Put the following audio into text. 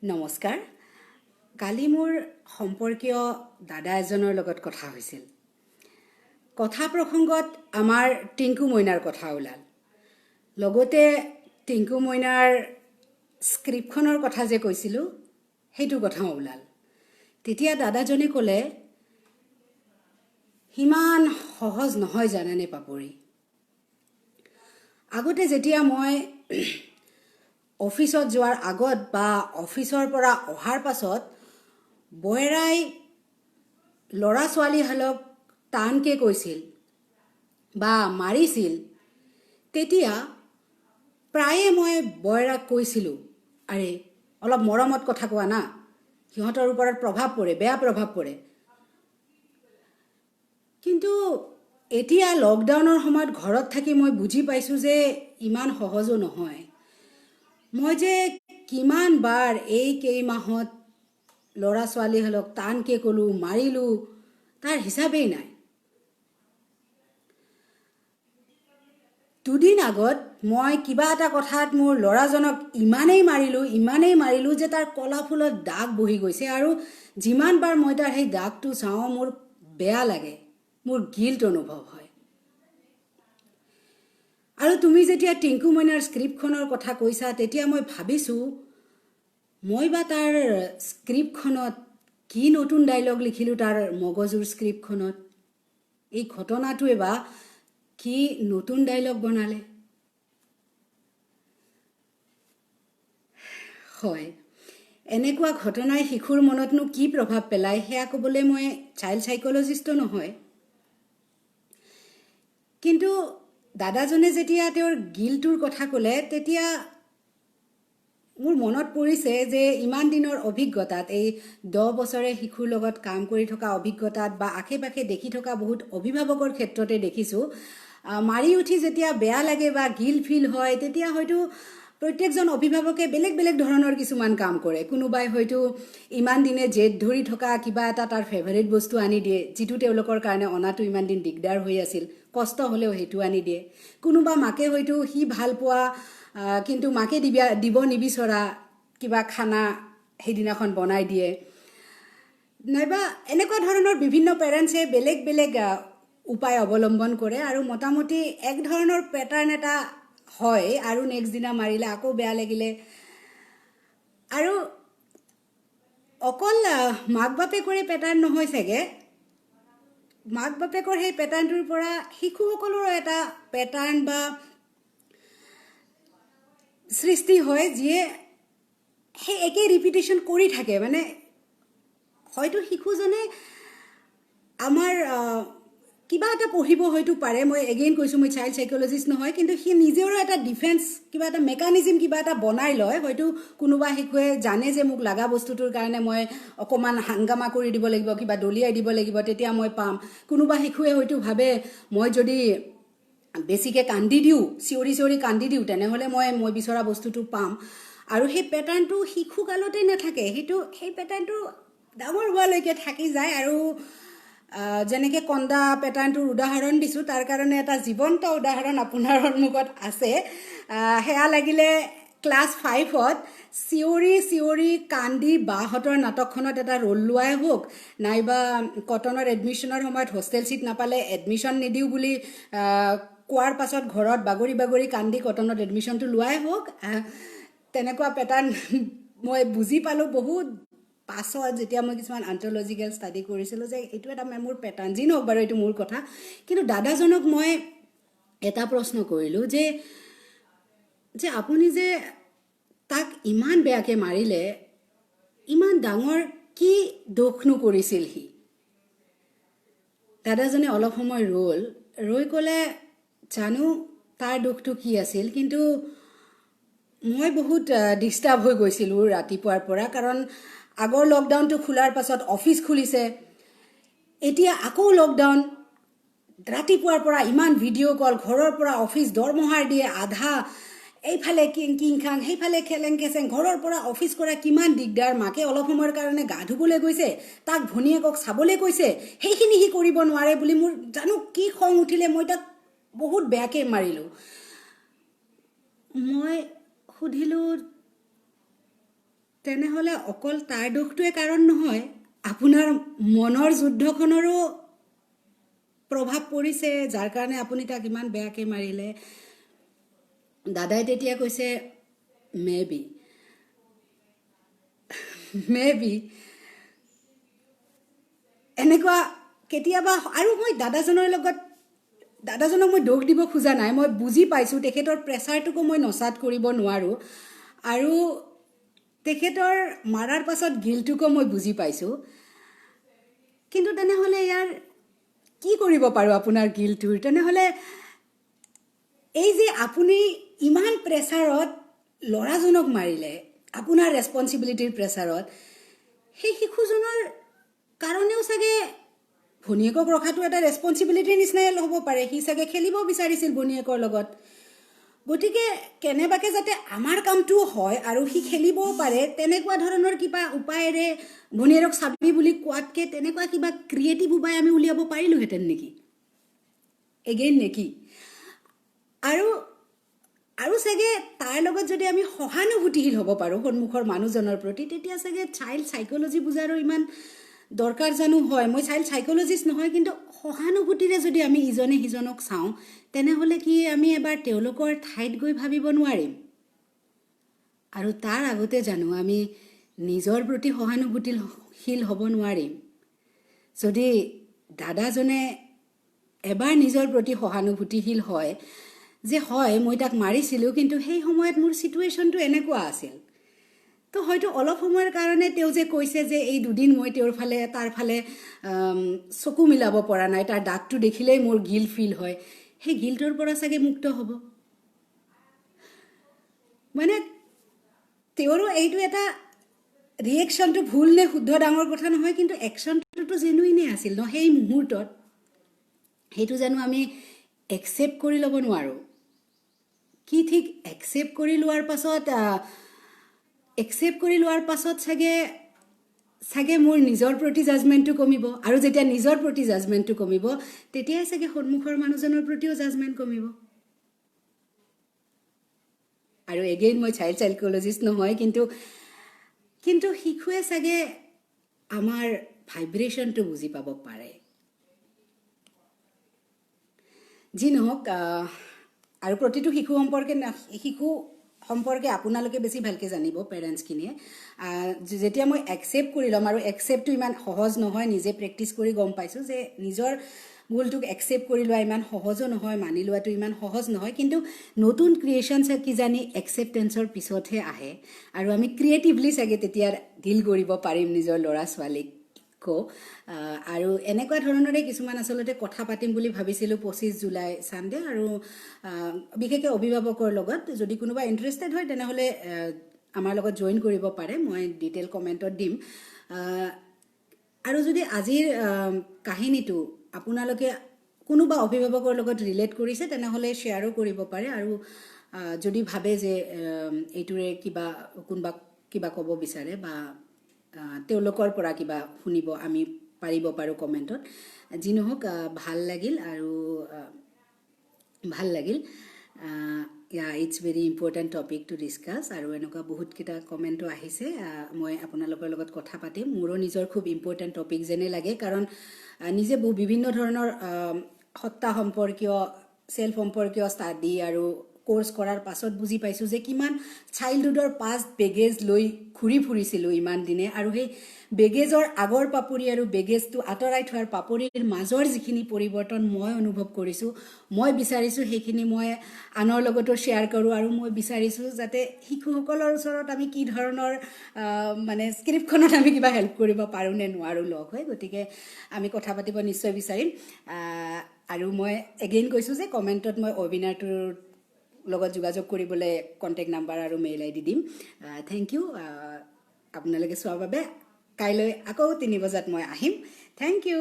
নমস্কাৰ। কালি মোৰ সম্পৰ্কীয় দাদা এজনৰ লগত কথা হৈছিল। কথা প্ৰসংগত আমাৰ টিংকু মইনাৰ কথা ওলাল। লগতে টিংকু মইনাৰ স্ক্ৰিপ্টখনৰ কথা যে কৈছিলোঁ সেইটো কথাও ওলাল। তেতিয়া দাদাজনে ক'লে, সিমান সহজ নহয় জানেনে পাপৰি। আগতে যেতিয়া মই অফিচত যোৱাৰ আগত বা অফিচৰ পৰা অহাৰ পাছত বয়েৰাই ল'ৰা ছোৱালীহালক টানকৈ কৈছিল বা মাৰিছিল, তেতিয়া প্ৰায়ে মই বয়েৰাক কৈছিলোঁ, আৰে অলপ মৰমত কথা কোৱা না, সিহঁতৰ ওপৰত প্ৰভাৱ পৰে, বেয়া প্ৰভাৱ পৰে। কিন্তু এতিয়া লকডাউনৰ সময়ত ঘৰত থাকি মই বুজি পাইছোঁ যে ইমান সহজো নহয়। মই যে কিমান বাৰ এই কেইমাহত ল'ৰা ছোৱালীহালক টানকৈ ক'লোঁ, মাৰিলোঁ, তাৰ হিচাপেই নাই। দুদিন আগত মই কিবা এটা কথাত মোৰ ল'ৰাজনক ইমানেই মাৰিলোঁ যে তাৰ কলা ফুলত দাগ বহি গৈছে, আৰু যিমান বাৰ মই তাৰ সেই দাগটো চাওঁ মোৰ বেয়া লাগে, মোৰ গিল্ট অনুভৱ হয়। আৰু তুমি যেতিয়া টিংকু মইনাৰ স্ক্ৰিপ্টখনৰ কথা কৈছা, তেতিয়া মই ভাবিছোঁ মই বা তাৰ স্ক্ৰিপ্টখনত কি নতুন ডাইলগ লিখিলোঁ, তাৰ মগজুৰ স্ক্ৰিপ্টখনত এই ঘটনাটোৱে বা কি নতুন ডাইলগ বনালে। হয়, এনেকুৱা ঘটনাই শিশুৰ মনতনো কি প্ৰভাৱ পেলায় সেয়া ক'বলৈ মই চাইল্ড চাইক'লজিষ্টো নহয়। কিন্তু দাদাজনে যেতিয়া তেওঁৰ গিল্টটোৰ কথা ক'লে, তেতিয়া মোৰ মনত পৰিছে যে ইমান দিনৰ অভিজ্ঞতাত, এই 10 বছৰে শিশুৰ লগত কাম কৰি থকা অভিজ্ঞতাত বা আশে পাশে দেখি থকা বহুত অভিভাৱকৰ ক্ষেত্ৰতে দেখিছোঁ, মাৰি উঠি যেতিয়া বেয়া লাগে বা গিল্ট ফিল হয়, তেতিয়া হয়তো প্ৰত্যেকজন অভিভাৱকে বেলেগ বেলেগ ধৰণৰ কিছুমান কাম কৰে। কোনোবাই হয়তো ইমান দিনে জেদ ধৰি থকা কিবা এটা তাৰ ফেভাৰিট বস্তু আনি দিয়ে, যিটো তেওঁলোকৰ কাৰণে অনাটো ইমান দিন দিগদাৰ হৈ আছিল, কষ্ট হ'লেও সেইটো আনি দিয়ে। কোনোবা মাকে হয়তো সি ভাল পোৱা কিন্তু মাকে দিব নিবিচৰা কিবা খানা সেইদিনাখন বনাই দিয়ে। নাইবা এনেকুৱা ধৰণৰ বিভিন্ন পেৰেণ্টছে বেলেগ বেলেগ উপায় অৱলম্বন কৰে, আৰু মোটামুটি এক ধৰণৰ পেটাৰ্ণ এটা হয়, আৰু নেক্সট দিনা মাৰিলে আকৌ বেয়া লাগিলে। আৰু অকল মাক বাপেকৰে পেটাৰ্ণ নহয় চাগে, মাক বাপেকৰ সেই পেটাৰ্ণটোৰ পৰা শিশুসকলৰো এটা পেটাৰ্ণ বা সৃষ্টি হয়, যিয়ে সেই একেই ৰিপিটেশ্যন কৰি থাকে। মানে হয়তো শিশুজনে আমাৰ কিবা এটা পঢ়িব হয়তো পাৰে, মই এগেইন কৈছোঁ মই চাইল্ড চাইক'লজিষ্ট নহয়, কিন্তু সি নিজৰো এটা ডিফেন্স কিবা এটা মেকানিজিম কিবা এটা বনাই লয়। হয়তো কোনোবা শিশুৱে জানে যে মোক লগা বস্তুটোৰ কাৰণে মই অকণমান হাংগামা কৰি দিব লাগিব, কিবা দলিয়াই দিব লাগিব, তেতিয়া মই পাম। কোনোবা শিশুৱে হয়তো ভাবে মই যদি বেছিকৈ কান্দি দিওঁ, চিঞৰি কান্দি দিওঁ, তেনেহ'লে মই বিচৰা বস্তুটো পাম। আৰু সেই পেটাৰ্ণটো শিশুকালতে নাথাকে, সেই পেটাৰ্ণটো ডাঙৰ হোৱালৈকে থাকি যায়। আৰু যেনেকৈ কন্দা পেটাৰ্ণটোৰ উদাহৰণ দিছোঁ, তাৰ কাৰণে এটা জীৱন্ত উদাহৰণ আপোনাৰ সন্মুখত আছে। সেয়া লাগিলে ক্লাছ 5ত চিঞৰি কান্দি বাহঁতৰ নাটকখনত এটা ৰোল লোৱাই হওক, নাইবা কটনৰ এডমিশ্যনৰ সময়ত হোষ্টেল ছিট নাপালে এডমিশ্যন নিদিওঁ বুলি কোৱাৰ পাছত ঘৰত বাগৰি কান্দি কটনত এডমিশ্যনটো লোৱাই হওক, তেনেকুৱা পেটাৰ্ণ মই বুজি পালোঁ বহুত পাছত, যেতিয়া মই কিছুমান এন্থ্ৰলজিকেল ষ্টাডি কৰিছিলোঁ, যে এইটো এটা মোৰ পেটাৰ্ণ। যি নহওক বাৰু, এইটো মোৰ কথা। কিন্তু দাদাজনক মই এটা প্ৰশ্ন কৰিলোঁ যে আপুনি যে তাক ইমান বেয়াকৈ মাৰিলে, ইমান ডাঙৰ কি দোষনো কৰিছিল সি? দাদাজনে অলপ সময় ৰৈ ক'লে, জানো তাৰ দোষটো কি আছিল, কিন্তু মই বহুত ডিষ্টাৰ্ব হৈ গৈছিলোঁ ৰাতিপুৱাৰ পৰা, কাৰণ আগৰ লকডাউনটো খোলাৰ পাছত অফিচ খুলিছে, এতিয়া আকৌ লকডাউন। ৰাতিপুৱাৰ পৰা ইমান ভিডিঅ' কল, ঘৰৰ পৰা অফিচ দৰমহাৰ দিয়ে আধা, এইফালে কিং খাং, সেইফালে খেলেং খেচেং, ঘৰৰ পৰা অফিচ কৰা কিমান দিগদাৰ। মাকে অলপ সময়ৰ কাৰণে গা ধুবলৈ গৈছে, তাক ভনীয়েকক চাবলৈ কৈছে, সেইখিনি সি কৰিব নোৱাৰে বুলি মোৰ জানো কি খং উঠিলে, মই তাক বহুত বেয়াকৈ মাৰিলোঁ। মই সুধিলোঁ, তেনেহ'লে অকল তাৰ দোষটোৱে কাৰণ নহয়, আপোনাৰ মনৰ যুদ্ধখনৰো প্ৰভাৱ পৰিছে, যাৰ কাৰণে আপুনি তাক ইমান বেয়াকৈ মাৰিলে। দাদাই তেতিয়া কৈছে মে বি এনেকুৱা কেতিয়াবা। আৰু মই দাদাজনক মই দোষ দিব খোজা নাই, মই বুজি পাইছোঁ তেখেতৰ প্ৰেছাৰটোকো মই নচাত কৰিব নোৱাৰোঁ, আৰু তেখেতৰ মাৰাৰ পাছত গিলটোকো মই বুজি পাইছোঁ। কিন্তু তেনেহ'লে ইয়াৰ কি কৰিব পাৰোঁ আপোনাৰ গিলটোৰ? তেনেহ'লে এই যে আপুনি ইমান প্ৰেছাৰত ল'ৰাজনক মাৰিলে, আপোনাৰ ৰেছপনচিবিলিটিৰ প্ৰেছাৰত, সেই শিশুজনৰ কাৰণেও চাগে ভনীয়েকক ৰখাটো এটা ৰেছপনচিবিলিটিৰ নিচিনাই হ'ব পাৰে। সি চাগে খেলিব বিচাৰিছিল ভনীয়েকৰ লগত, গতিকে কেনেবাকৈ যাতে আমাৰ কামটোও হয় আৰু সি খেলিবও পাৰে, তেনেকুৱা ধৰণৰ কিবা উপায়েৰে ভনীয়েৰক চাবি বুলি কোৱাতকৈ তেনেকুৱা কিবা ক্ৰিয়েটিভ উপায় আমি উলিয়াব পাৰিলোহেঁতেন নেকি? এগেইন নেকি? আৰু চাগে তাৰ লগত যদি আমি সহানুভূতিশীল হ'ব পাৰোঁ সন্মুখৰ মানুহজনৰ প্ৰতি, তেতিয়া চাগে চাইল্ড চাইক'লজি বুজাৰো ইমান দৰকাৰ জানো হয়? মই চাইল্ড চাইক'লজিষ্ট নহয়, কিন্তু সহানুভূতিৰে যদি আমি ইজনে সিজনক চাওঁ, তেনেহ'লে কি আমি এবাৰ তেওঁলোকৰ ঠাইত গৈ ভাবিব নোৱাৰিম? আৰু তাৰ আগতে জানো আমি নিজৰ প্ৰতি সহানুভূতিশীল হ'ব নোৱাৰিম? যদি দাদাজনে এবাৰ নিজৰ প্ৰতি সহানুভূতিশীল হয় যে হয় মই তাক মাৰিছিলোঁ, কিন্তু সেই সময়ত মোৰ ছিটুৱেশ্যনটো এনেকুৱা আছিল, তো হয়তো অলপ সময়ৰ কাৰণে তেওঁ যে কৈছে যে এই দুদিন মই তাৰ ফালে চকু মিলাব পৰা নাই, তাৰ দাগটো দেখিলেই মোৰ গিল্ট ফিল হয়, সেই গিল্টৰ পৰা চাগে মুক্ত হ'ব। মানে তেওঁৰো এইটো এটা ৰিয়েকশ্যনটো ভুল নে শুদ্ধ ডাঙৰ কথা নহয়, কিন্তু একশ্যনটোতো জেনুইনেই আছিল ন সেই মুহূৰ্তত। সেইটো জানো আমি একচেপ্ট কৰি ল'ব নোৱাৰোঁ? কি ঠিক একচেপ্ট কৰি লোৱাৰ পাছত চাগে মোৰ নিজৰ প্ৰতি জাজমেণ্টটো কমিব, আৰু যেতিয়া নিজৰ প্ৰতি জাজমেণ্টটো কমিব, তেতিয়াই চাগে সন্মুখৰ মানুহজনৰ প্ৰতিও জাজমেণ্ট কমিব। আৰু এগেইন মই চাইল্ড চাইক'লজিষ্ট নহয়, কিন্তু শিশুৱে চাগে আমাৰ ভাইব্ৰেশ্যনটো বুজি পাব পাৰে। যি নহওক, আৰু প্ৰতিটো শিশু সম্পৰ্কে আপোনালোকে বেছি ভালকৈ জানিব, পেৰেণ্টছখিনিয়ে। যেতিয়া মই একচেপ্ট কৰি ল'ম, আৰু একচেপ্টটো ইমান সহজ নহয়, নিজে প্ৰেক্টিছ কৰি গম পাইছোঁ যে নিজৰ ভুলটোক একচেপ্ট কৰি লোৱা ইমান সহজো নহয়, মানি লোৱাটো ইমান সহজ নহয়, কিন্তু নতুন ক্ৰিয়েশ্যনছ কিজানি একচেপ্টেঞ্চৰ পিছতহে আহে, আৰু আমি ক্ৰিয়েটিভলি চাগে তেতিয়া ডিল কৰিব পাৰিম নিজৰ ল'ৰা ছোৱালীক। আৰু এনেকুৱা ধৰণৰে কিছুমান আচলতে কথা পাতিম বুলি ভাবিছিলোঁ 25 জুলাই ছানডে, আৰু বিশেষকৈ অভিভাৱকৰ লগত। যদি কোনোবা ইণ্টাৰেষ্টেড হয় তেনেহ'লে আমাৰ লগত জইন কৰিব পাৰে, মই ডিটেইল কমেণ্টত দিম। আৰু যদি আজিৰ কাহিনীটো আপোনালোকে কোনোবা অভিভাৱকৰ লগত ৰিলেট কৰিছে তেনেহ'লে শ্বেয়াৰো কৰিব পাৰে, আৰু যদি ভাবে যে এইটোৰে কোনোবা কিবা ক'ব বিচাৰে বা তেওঁলোকৰ পৰা কিবা শুনিব আমি পাৰিব পাৰোঁ কমেণ্টত। যি নহওক, ভাল লাগিল। It's very important topic to discuss, আৰু এনেকুৱা বহুতকেইটা কমেণ্টো আহিছে। মই আপোনালোকৰ লগত কথা পাতিম, মোৰো নিজৰ খুব ইম্পৰ্টেণ্ট টপিক যেনে লাগে, কাৰণ নিজে বিভিন্ন ধৰণৰ সত্তা সম্পৰ্কীয়, চেল্ফ সম্পৰ্কীয় ষ্টাডি আৰু কোৰ্চ কৰাৰ পাছত বুজি পাইছোঁ যে কিমান চাইল্ডহুডৰ পাষ্ট বেগেজ লৈ ঘূৰি ফুৰিছিলোঁ ইমান দিনে, আৰু সেই বেগেজৰ আগৰ পাপৰি আৰু বেগেজটো আঁতৰাই থোৱাৰ পাপৰিৰ মাজৰ যিখিনি পৰিৱৰ্তন মই অনুভৱ কৰিছোঁ, মই বিচাৰিছোঁ সেইখিনি মই আনৰ লগতো শ্বেয়াৰ কৰোঁ। আৰু মই বিচাৰিছোঁ যাতে শিশুসকলৰ ওচৰত আমি কি ধৰণৰ মানে স্ক্ৰিপ্টখনত আমি কিবা হেল্প কৰিব পাৰোঁ নে নোৱাৰোঁ লগ হৈ, গতিকে আমি কথা পাতিব নিশ্চয় বিচাৰিম। আৰু মই এগেইন কৈছোঁ যে কমেণ্টত মই ৱেবিনাৰটোৰ লগত যোগাযোগ কৰিবলৈ কণ্টেক্ট নাম্বাৰ আৰু মেইল ID দিম। থেংক ইউ আপোনালোকে চোৱাৰ বাবে। কাইলৈ আকৌ 3 বজাত মই আহিম। Thank U.